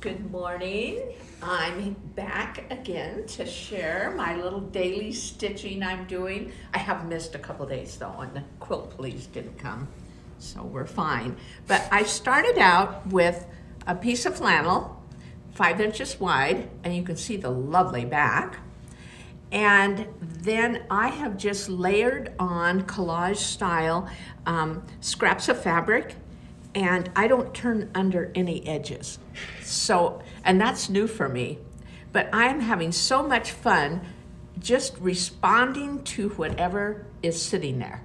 Good morning. I'm back again to share my little daily stitching I'm doing. I have missed a couple days though, and the quilt police didn't come, so we're fine. But I started out with a piece of flannel, 5 inches wide, and you can see the lovely back. And then I have just layered on collage style scraps of fabric, and I don't turn under any edges. So, and that's new for me, but I'm having so much fun just responding to whatever is sitting there.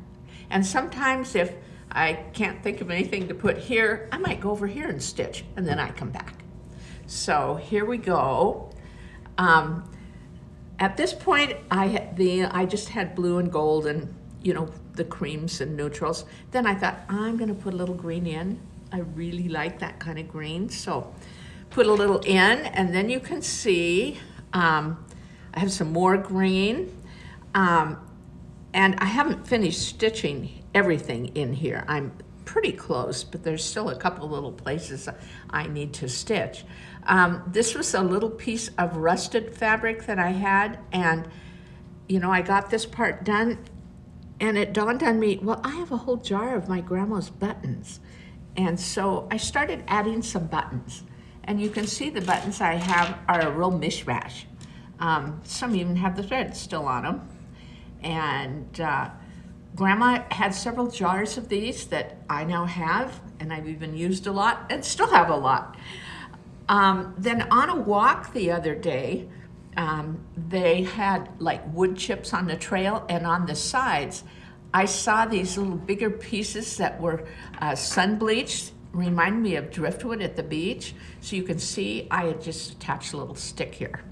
And sometimes if I can't think of anything to put here, I might go over here and stitch, and then I come back. So here we go. At this point, I just had blue and gold and, the creams and neutrals. Then I thought, I'm gonna put a little green in. I really like that kind of green. So put a little in, and then you can see, I have some more green. And I haven't finished stitching everything in here. I'm pretty close, but there's still a couple little places I need to stitch. This was a little piece of rusted fabric that I had, and I got this part done, and it dawned on me, well, I have a whole jar of my grandma's buttons. And so I started adding some buttons, and you can see the buttons I have are a real mishmash. Some even have the thread still on them. And Grandma had several jars of these that I now have, and I've even used a lot and still have a lot. Then on a walk the other day, they had like wood chips on the trail, and on the sides, I saw these little bigger pieces that were sun bleached, remind me of driftwood at the beach. So you can see I had just attached a little stick here.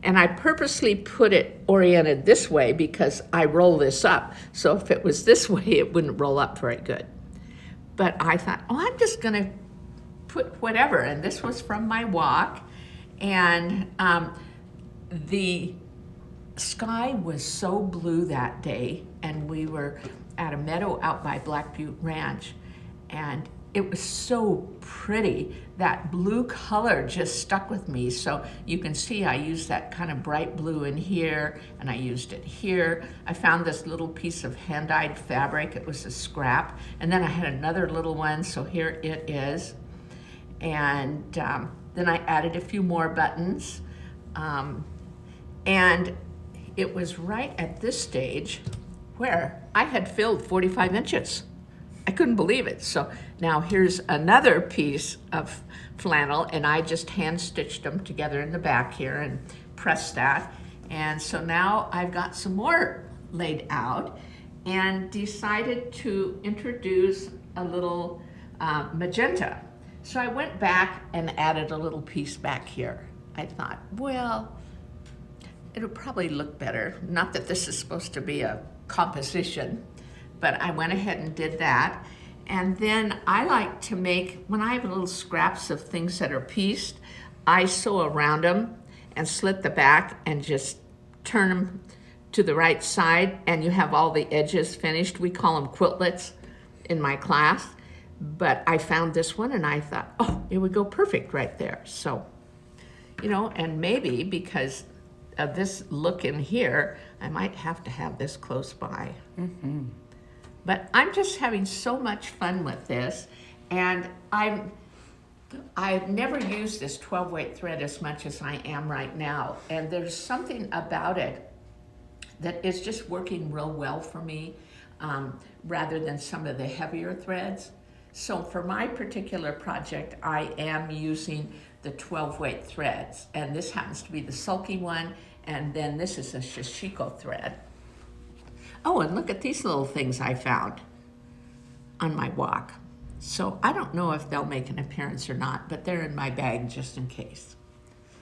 And I purposely put it oriented this way because I roll this up. So if it was this way, it wouldn't roll up very good. But I thought, I'm just gonna put whatever. And this was from my walk. And the sky was so blue that day, and we were at a meadow out by Black Butte Ranch, and it was so pretty. That blue color just stuck with me. So you can see I used that kind of bright blue in here, and I used it here. I found this little piece of hand-dyed fabric. It was a scrap. And then I had another little one, so here it is. And then I added a few more buttons. And it was right at this stage where I had filled 45 inches. I couldn't believe it. So now here's another piece of flannel, and I just hand stitched them together in the back here and pressed that. And so now I've got some more laid out, and decided to introduce a little magenta. So I went back and added a little piece back here. I thought, well, it'll probably look better. Not that this is supposed to be a composition, but I went ahead and did that. And then I like to make, when I have little scraps of things that are pieced, I sew around them and slit the back and just turn them to the right side, and you have all the edges finished. We call them quiltlets in my class, but I found this one and I thought, it would go perfect right there. So, and maybe because of this look in here, I might have to have this close by. Mm-hmm. But I'm just having so much fun with this, and I've never used this 12-weight thread as much as I am right now, and there's something about it that is just working real well for me, rather than some of the heavier threads. So for my particular project, I am using the 12-weight threads, and this happens to be the sulky one, and then this is a shishiko thread. Oh, and look at these little things I found on my walk. So I don't know if they'll make an appearance or not, but they're in my bag just in case.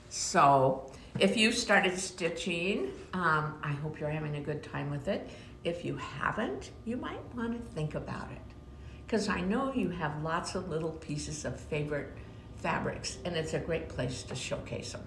So if you've started stitching, I hope you're having a good time with it. If you haven't, you might want to think about it, because I know you have lots of little pieces of favorite fabrics, and it's a great place to showcase them.